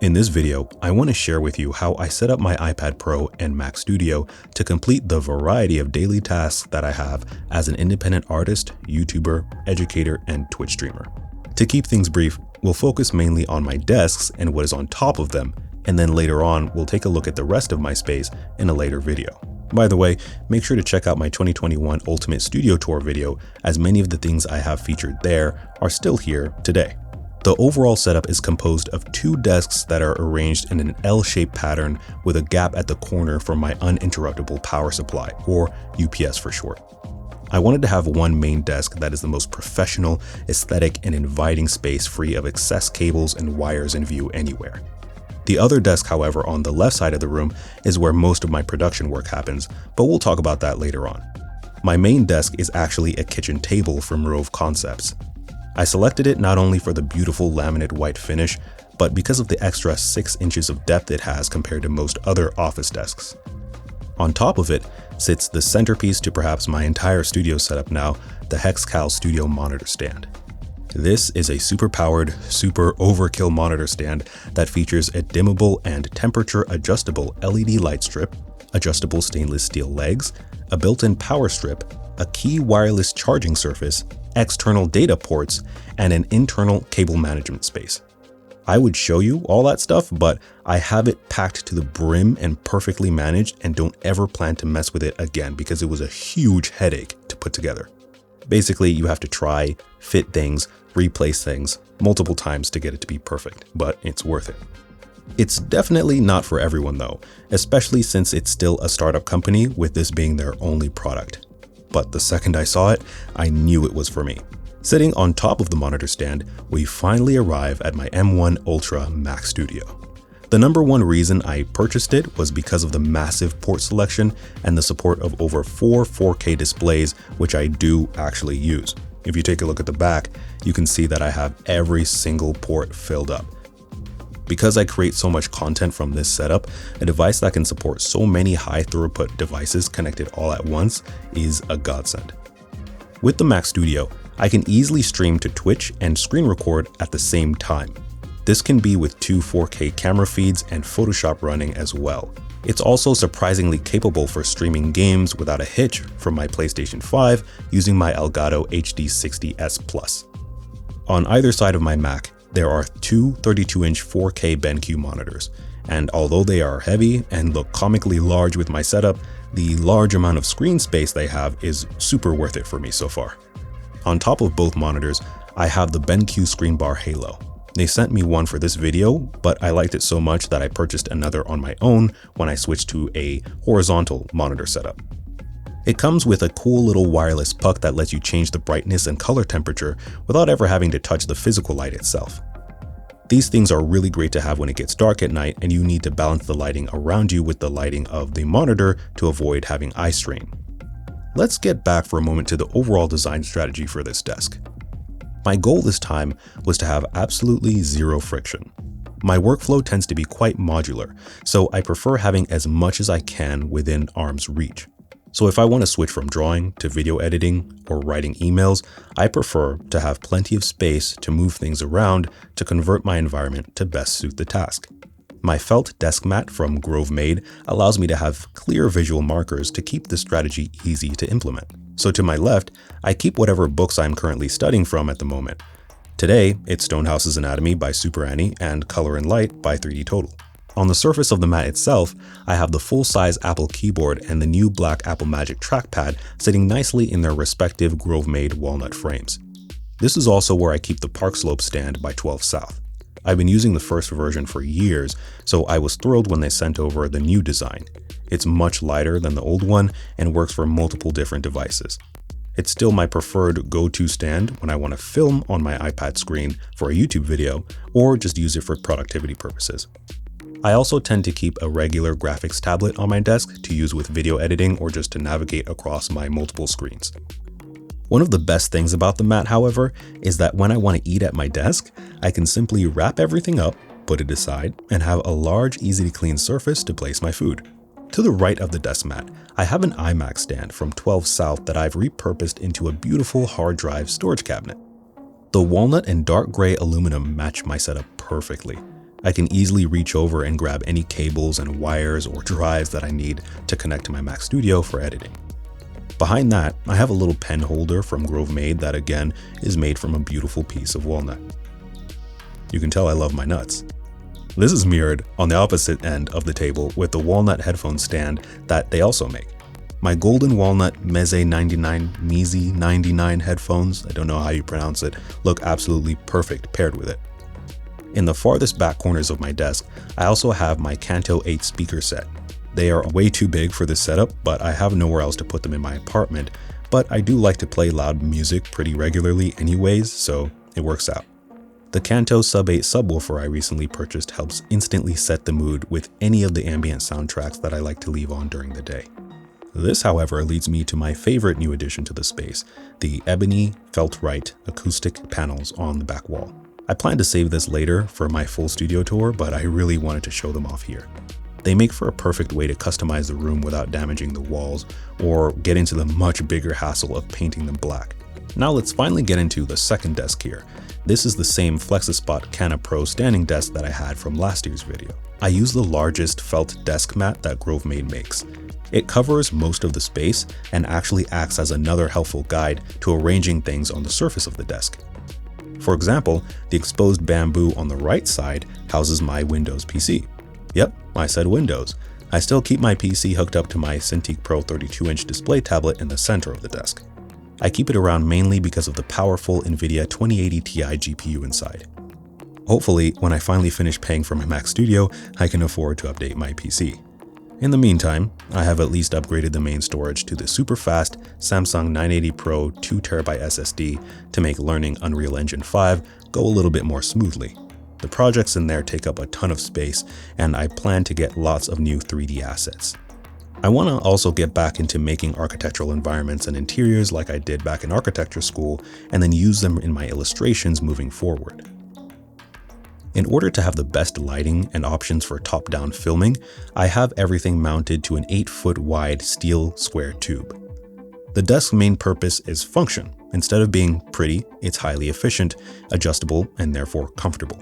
In this video, I want to share with you how I set up my iPad Pro and Mac Studio to complete the variety of daily tasks that I have as an independent artist, YouTuber, educator, and Twitch streamer. To keep things brief, we'll focus mainly on my desks and what is on top of them, and then later on, we'll take a look at the rest of my space in a later video. By the way, make sure to check out my 2021 Ultimate Studio Tour video, as many of the things I have featured there are still here today. The overall setup is composed of two desks that are arranged in an L-shaped pattern with a gap at the corner for my uninterruptible power supply, or UPS for short. I wanted to have one main desk that is the most professional, aesthetic, and inviting space free of excess cables and wires in view anywhere. The other desk, however, on the left side of the room is where most of my production work happens, but we'll talk about that later on. My main desk is actually a kitchen table from Rove Concepts. I selected it not only for the beautiful laminate white finish, but because of the extra 6 inches of depth it has compared to most other office desks. On top of it sits the centerpiece to perhaps my entire studio setup now, the Hexcal Studio Monitor Stand. This is a super-powered, super overkill monitor stand that features a dimmable and temperature-adjustable LED light strip, adjustable stainless steel legs, a built-in power strip, a key wireless charging surface, external data ports, and an internal cable management space. I would show you all that stuff, but I have it packed to the brim and perfectly managed and don't ever plan to mess with it again because it was a huge headache to put together. Basically, you have to try, fit things, replace things multiple times to get it to be perfect, but it's worth it. It's definitely not for everyone though, especially since it's still a startup company with this being their only product. But the second I saw it, I knew it was for me. Sitting on top of the monitor stand, we finally arrive at my M1 Ultra Mac Studio. The number one reason I purchased it was because of the massive port selection and the support of over 4 4K displays, which I do actually use. If you take a look at the back, you can see that I have every single port filled up. Because I create so much content from this setup, a device that can support so many high throughput devices connected all at once is a godsend. With the Mac Studio, I can easily stream to Twitch and screen record at the same time. This can be with 2 4K camera feeds and Photoshop running as well. It's also surprisingly capable for streaming games without a hitch from my PlayStation 5 using my Elgato HD60S Plus. On either side of my Mac, there are two 32-inch 4K Benq monitors, and although they are heavy and look comically large with my setup, the large amount of screen space they have is super worth it for me so far. On top of both monitors, I have the Benq Screen Bar Halo. They sent me one for this video, but I liked it so much that I purchased another on my own when I switched to a horizontal monitor setup. It comes with a cool little wireless puck that lets you change the brightness and color temperature without ever having to touch the physical light itself. These things are really great to have when it gets dark at night and you need to balance the lighting around you with the lighting of the monitor to avoid having eye strain. Let's get back for a moment to the overall design strategy for this desk. My goal this time was to have absolutely zero friction. My workflow tends to be quite modular, so I prefer having as much as I can within arm's reach. So if I want to switch from drawing to video editing or writing emails, I prefer to have plenty of space to move things around to convert my environment to best suit the task. My felt desk mat from Grove Made allows me to have clear visual markers to keep the strategy easy to implement. So to my left, I keep whatever books I'm currently studying from at the moment. Today, it's Stonehouse's Anatomy by Super Annie and Color and Light by 3D Total. On the surface of the mat itself, I have the full-size Apple keyboard and the new black Apple Magic trackpad sitting nicely in their respective Grove Made walnut frames. This is also where I keep the Park Slope stand by 12 South. I've been using the first version for years, so I was thrilled when they sent over the new design. It's much lighter than the old one and works for multiple different devices. It's still my preferred go-to stand when I want to film on my iPad screen for a YouTube video or just use it for productivity purposes. I also tend to keep a regular graphics tablet on my desk to use with video editing or just to navigate across my multiple screens. One of the best things about the mat, however, is that when I want to eat at my desk, I can simply wrap everything up, put it aside, and have a large, easy to clean surface to place my food. To the right of the desk mat, I have an iMac stand from 12 South that I've repurposed into a beautiful hard drive storage cabinet. The walnut and dark gray aluminum match my setup perfectly. I can easily reach over and grab any cables and wires or drives that I need to connect to my Mac Studio for editing. Behind that, I have a little pen holder from Grove Made that again is made from a beautiful piece of walnut. You can tell I love my nuts. This is mirrored on the opposite end of the table with the walnut headphone stand that they also make. My golden walnut Meze 99 headphones, I don't know how you pronounce it, look absolutely perfect paired with it. In the farthest back corners of my desk, I also have my Kanto 8 speaker set. They are way too big for this setup, but I have nowhere else to put them in my apartment, but I do like to play loud music pretty regularly anyways, so it works out. The Kanto Sub 8 subwoofer I recently purchased helps instantly set the mood with any of the ambient soundtracks that I like to leave on during the day. This, however, leads me to my favorite new addition to the space, the ebony Felt-Right acoustic panels on the back wall. I plan to save this later for my full studio tour, but I really wanted to show them off here. They make for a perfect way to customize the room without damaging the walls or get into the much bigger hassle of painting them black. Now let's finally get into the second desk here. This is the same FlexiSpot Canna Pro standing desk that I had from last year's video. I use the largest felt desk mat that Grove Made makes. It covers most of the space and actually acts as another helpful guide to arranging things on the surface of the desk. For example, the exposed bamboo on the right side houses my Windows PC. Yep, I said Windows. I still keep my PC hooked up to my Cintiq Pro 32-inch display tablet in the center of the desk. I keep it around mainly because of the powerful NVIDIA 2080 Ti GPU inside. Hopefully, when I finally finish paying for my Mac Studio, I can afford to update my PC. In the meantime, I have at least upgraded the main storage to the super fast Samsung 980 Pro 2TB SSD to make learning Unreal Engine 5 go a little bit more smoothly. The projects in there take up a ton of space, and I plan to get lots of new 3D assets. I want to also get back into making architectural environments and interiors like I did back in architecture school, and then use them in my illustrations moving forward. In order to have the best lighting and options for top-down filming, I have everything mounted to an 8-foot wide steel square tube. The desk's main purpose is function. Instead of being pretty, it's highly efficient, adjustable, and therefore comfortable.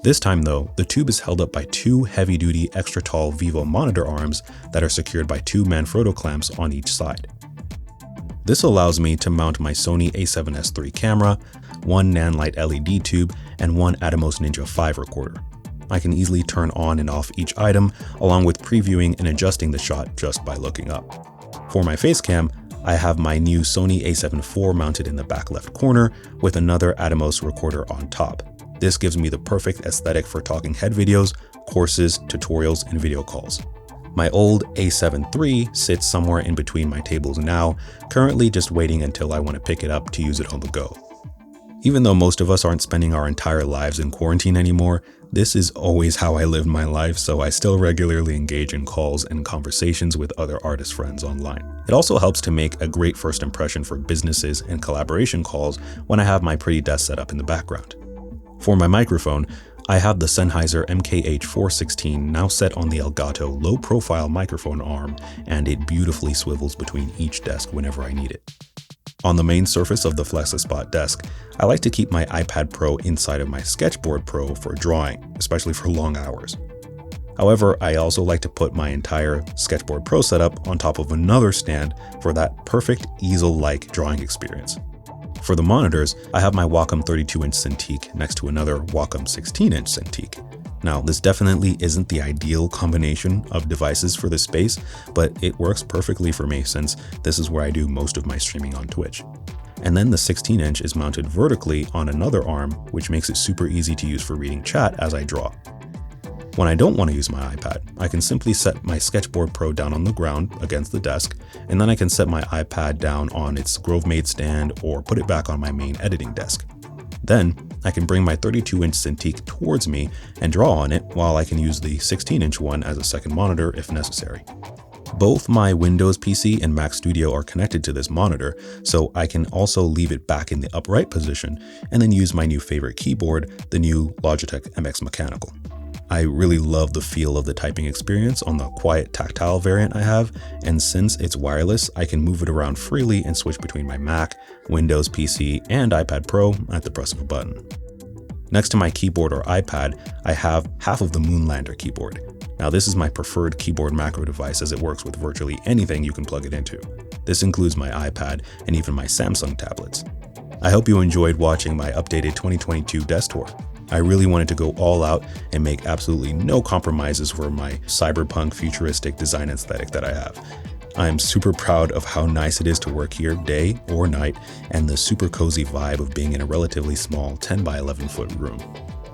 This time though, the tube is held up by two heavy-duty extra-tall Vivo monitor arms that are secured by two Manfrotto clamps on each side. This allows me to mount my Sony a7S III camera, one Nanlite LED tube, and one Atomos Ninja 5 recorder. I can easily turn on and off each item, along with previewing and adjusting the shot just by looking up. For my face cam, I have my new Sony a7 IV mounted in the back left corner with another Atomos recorder on top. This gives me the perfect aesthetic for talking head videos, courses, tutorials, and video calls. My old a7 III sits somewhere in between my tables now, currently just waiting until I want to pick it up to use it on the go. Even though most of us aren't spending our entire lives in quarantine anymore, this is always how I live my life, so I still regularly engage in calls and conversations with other artist friends online. It also helps to make a great first impression for businesses and collaboration calls when I have my pretty desk set up in the background. For my microphone, I have the Sennheiser MKH416 now set on the Elgato low-profile microphone arm, and it beautifully swivels between each desk whenever I need it. On the main surface of the FlexiSpot desk, I like to keep my iPad Pro inside of my Sketchboard Pro for drawing, especially for long hours. However, I also like to put my entire Sketchboard Pro setup on top of another stand for that perfect easel-like drawing experience. For the monitors, I have my Wacom 32-inch Cintiq next to another Wacom 16-inch Cintiq. Now, this definitely isn't the ideal combination of devices for this space, but it works perfectly for me since this is where I do most of my streaming on Twitch. And then the 16-inch is mounted vertically on another arm, which makes it super easy to use for reading chat as I draw. When I don't want to use my iPad, I can simply set my Sketchboard Pro down on the ground against the desk, and then I can set my iPad down on its Grove Made stand or put it back on my main editing desk. Then, I can bring my 32-inch Cintiq towards me and draw on it while I can use the 16-inch one as a second monitor if necessary. Both my Windows PC and Mac Studio are connected to this monitor, so I can also leave it back in the upright position and then use my new favorite keyboard, the new Logitech MX Mechanical. I really love the feel of the typing experience on the quiet tactile variant I have, and since it's wireless, I can move it around freely and switch between my Mac, Windows PC, and iPad Pro at the press of a button. Next to my keyboard or iPad, I have half of the Moonlander keyboard. Now this is my preferred keyboard macro device as it works with virtually anything you can plug it into. This includes my iPad and even my Samsung tablets. I hope you enjoyed watching my updated 2022 desk tour. I really wanted to go all out and make absolutely no compromises for my cyberpunk futuristic design aesthetic that I have. I am super proud of how nice it is to work here day or night and the super cozy vibe of being in a relatively small 10 by 11 foot room.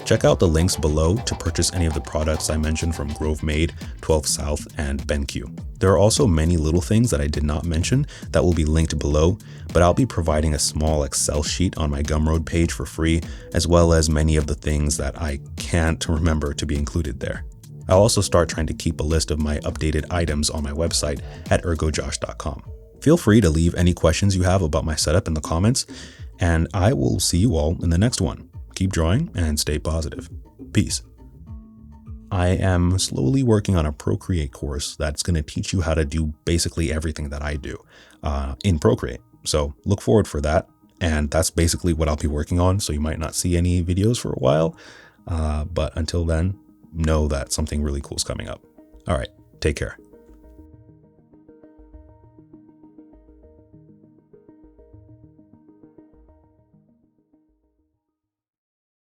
Check out the links below to purchase any of the products I mentioned from Grove Made, 12 South, and Benq. There are also many little things that I did not mention that will be linked below, but I'll be providing a small Excel sheet on my Gumroad page for free, as well as many of the things that I can't remember to be included there. I'll also start trying to keep a list of my updated items on my website at ergojosh.com. Feel free to leave any questions you have about my setup in the comments, and I will see you all in the next one. Keep drawing and stay positive. Peace. I am slowly working on a Procreate course that's going to teach you how to do basically everything that I do in Procreate. So look forward for that. And that's basically what I'll be working on. So you might not see any videos for a while. But until then, know that something really cool is coming up. All right, take care.